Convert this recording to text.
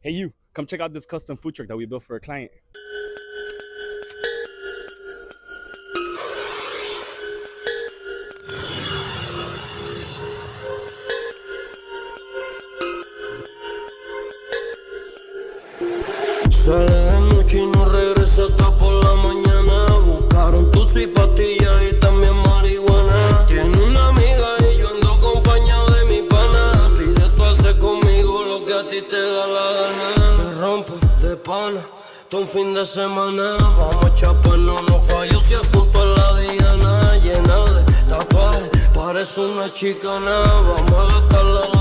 Hey you, come check out this custom food truck that we built for a client. Sale de noche y no regresa hasta por la mañana. Buscaron tus y pastillas y también marihuana. Tiene una amiga y yo ando acompañado de mi pana. Pide tú hacer conmigo lo que a ti te da la gana. Te rompo de pana, todo un fin de semana. Vamos a chaparnos, no fallo si es junto a la Diana. Llena de tatuajes, parece una chicana. Vamos a gastarla.